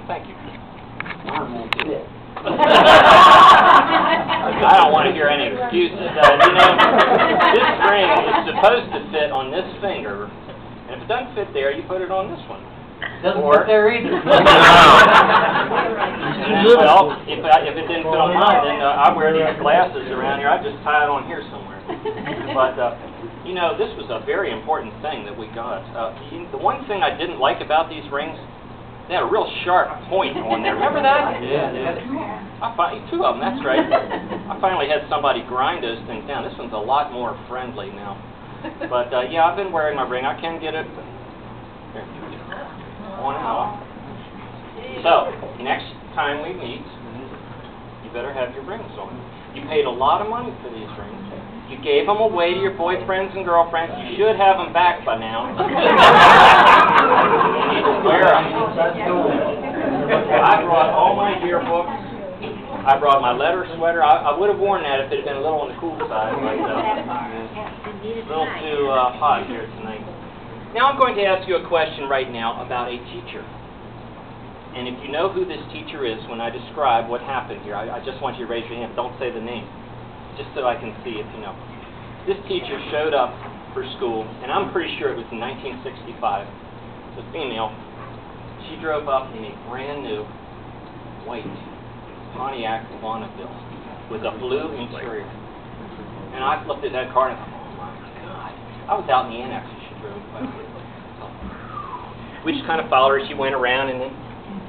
Thank you. Mine won't fit. I don't want to hear any excuses. You know, this ring is supposed to fit on this finger, and if it doesn't fit there, you put it on this one. Doesn't fit there either. Well, if it didn't fit on mine, then I wear these glasses around here. I just tie it on here somewhere. But you know, this was a very important thing that we got. The one thing I didn't like about these rings, they had a real sharp point on there. Remember that? Yeah. Two of them, that's right. I finally had somebody grind those things down. This one's a lot more friendly now. But yeah, I've been wearing my ring. I can get it here, on and off. So, next time we meet, you better have your rings on. You paid a lot of money for these rings. You gave them away to your boyfriends and girlfriends. You should have them back by now. You need to wear them. I brought all my yearbooks. I brought my leather sweater. I would have worn that if it had been a little on the cool side, but a little too hot here tonight. Now I'm going to ask you a question right now about a teacher. And if you know who this teacher is when I describe what happened here, I just want you to raise your hand. Don't say the name, just so I can see if you know. This teacher showed up for school, and I'm pretty sure it was in 1965. It's a female. She drove up in a brand new white Pontiac Bonneville with a blue interior. And I looked at that car and I thought, oh my God. I was out in the annex as she drove by. We just kind of followed her. She went around and then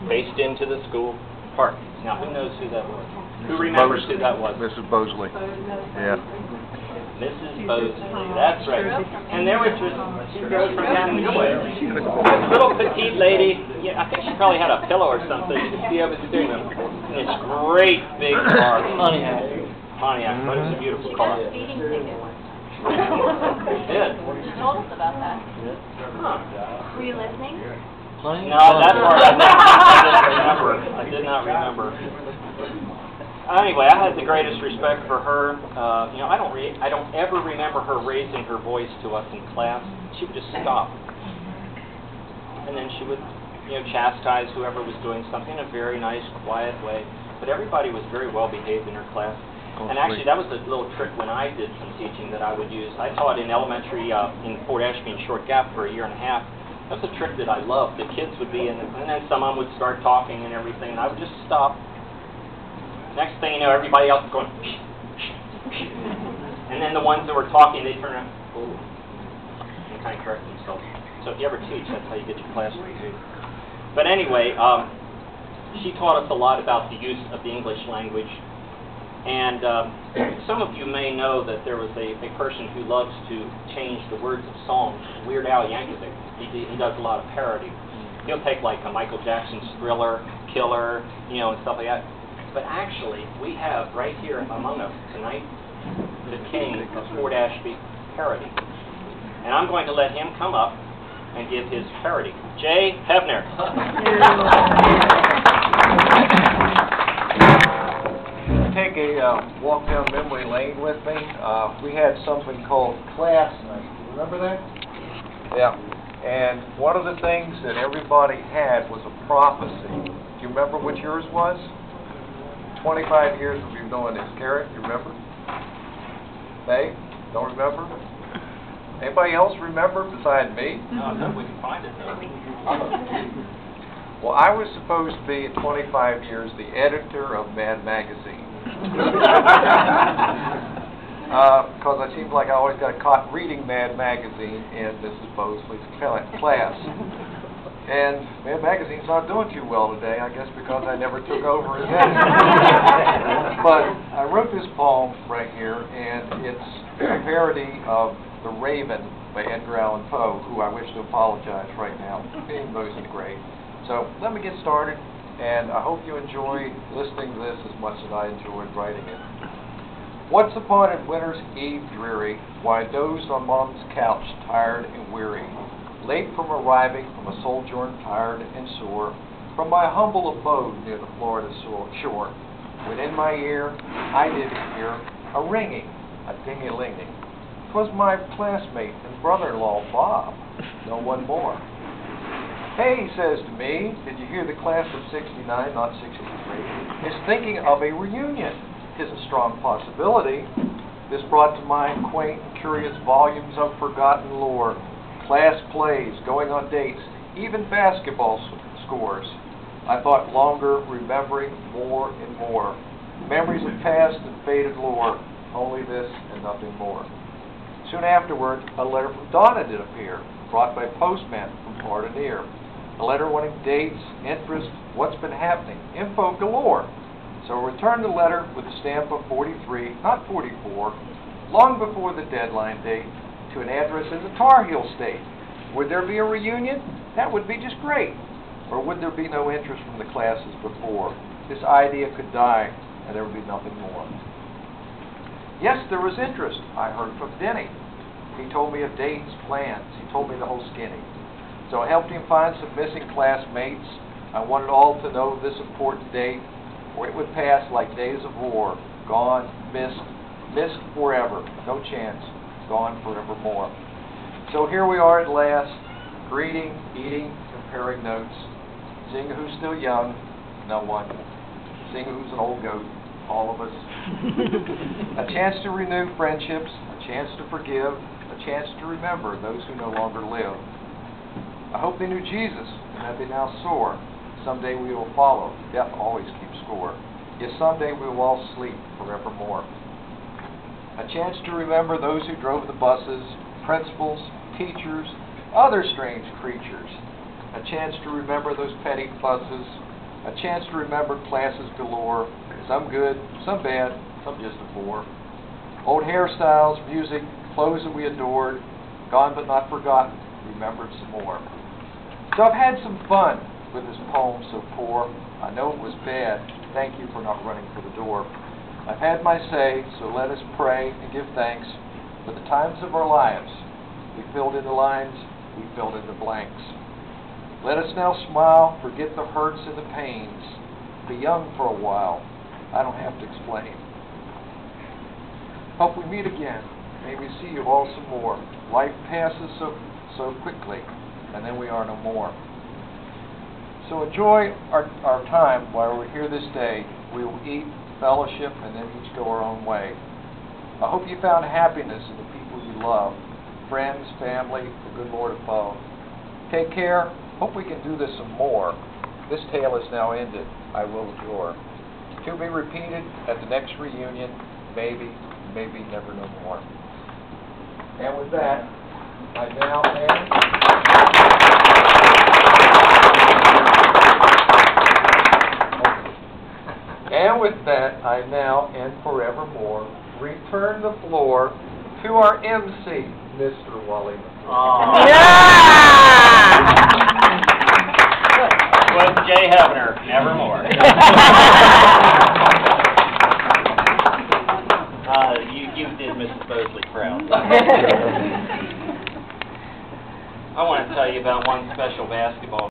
raced into the school park. Now, who knows who that was? Who remembers who that was? Mrs Bosley. Yeah. Mrs. Bosley, that's right. And there was just, she drove from down the way. This little petite lady, yeah, I think she probably had a pillow or something. You could see over the steering wheel. And this great big car. Pontiac, but it was a beautiful car. Speeding ticket. Did. You told us about that. Huh. Were you listening? No, that part I didn't remember. I did not remember. Anyway, I had the greatest respect for her. You know, I don't ever remember her raising her voice to us in class. She would just stop, and then she would, you know, chastise whoever was doing something in a very nice, quiet way. But everybody was very well behaved in her class. And actually, that was a little trick when I did some teaching that I would use. I taught in elementary in Fort Ashby and Short Gap for a year and a half. That was a trick that I loved. The kids would be in, and then someone would start talking and everything, and I would just stop. Next thing you know, everybody else is going, and then the ones that were talking, they turn around, and kind of correct themselves. So if you ever teach, that's how you get your class to behave. But anyway, she taught us a lot about the use of the English language. And some of you may know that there was a person who loves to change the words of songs. Weird Al Yankovic. He does a lot of parody. He'll take like a Michael Jackson's Thriller, Killer, you know, and stuff like that. But actually, we have right here among us tonight the king of Fort Ashby parody. And I'm going to let him come up and give his parody. Jay Hebner. Take a walk down memory lane with me. We had something called class night. Remember that? Yeah. And one of the things that everybody had was a prophecy. Do you remember what yours was? 25 years we've been doing this. Garrett, you remember? May? Don't remember? Anybody else remember besides me? No, we can find it though. Well, I was supposed to be at 25 years the editor of Mad Magazine. Because I seemed like I always got caught reading Mad Magazine in Mrs. Bosley's class. And Mad Magazine's not doing too well today, I guess because I never took over as editor. But I wrote this poem right here, and it's a parody of The Raven by Edgar Allan Poe, who I wish to apologize right now, even though he's great. So let me get started. And I hope you enjoy listening to this as much as I enjoyed writing it. Once upon a winter's eve dreary, while I dozed on Mom's couch, tired and weary, late from arriving from a sojourn tired and sore, from my humble abode near the Florida shore, within my ear I did hear a ringing, a ding-a-linging. 'Twas my classmate and brother-in-law, Bob, no one more. Hey, he says to me, did you hear the class of 69, not 63, is thinking of a reunion? 'Tis a strong possibility. This brought to mind quaint and curious volumes of forgotten lore, class plays, going on dates, even basketball scores. I thought longer, remembering more and more. Memories of past and faded lore, only this and nothing more. Soon afterward, a letter from Donna did appear, brought by postman from far to near. A letter wanting dates, interest, what's been happening, info galore. So I returned the letter with a stamp of 43, not 44, long before the deadline date, to an address in the Tar Heel state. Would there be a reunion? That would be just great. Or would there be no interest from the classes before? This idea could die, and there would be nothing more. Yes, there was interest. I heard from Denny. He told me of dates, plans. He told me the whole skinny. So I helped him find some missing classmates. I wanted all to know this important date, or it would pass like days of war. Gone, missed forever. No chance. Gone forevermore. So here we are at last, greeting, eating, comparing notes, seeing who's still young, no one, seeing who's an old goat, all of us. A chance to renew friendships, a chance to forgive, a chance to remember those who no longer live. I hope they knew Jesus and that they now soar. Someday we will follow. Death always keeps score. Yes, someday we will all sleep forevermore. A chance to remember those who drove the buses, principals, teachers, other strange creatures. A chance to remember those petty fusses. A chance to remember classes galore. Some good, some bad, some just a bore. Old hairstyles, music, clothes that we adored. Gone but not forgotten. Remembered some more. So I've had some fun with this poem so poor. I know it was bad. Thank you for not running for the door. I've had my say, so let us pray and give thanks for the times of our lives. We filled in the lines, we filled in the blanks. Let us now smile, forget the hurts and the pains. Be young for a while. I don't have to explain. Hope we meet again. May we see you all some more. Life passes so quickly, and then we are no more. So enjoy our time while we're here this day. We will eat, fellowship, and then each go our own way. I hope you found happiness in the people you love, friends, family, the good Lord above. Take care. Hope we can do this some more. This tale is now ended. I will adore. To be repeated at the next reunion, maybe, maybe never no more. And with that, I now end. And with that, I now and forevermore return the floor to our MC, Mr. Wally. With Jay Hubner, nevermore. You did Mrs. Bosley proud. I want to tell you about one special basketball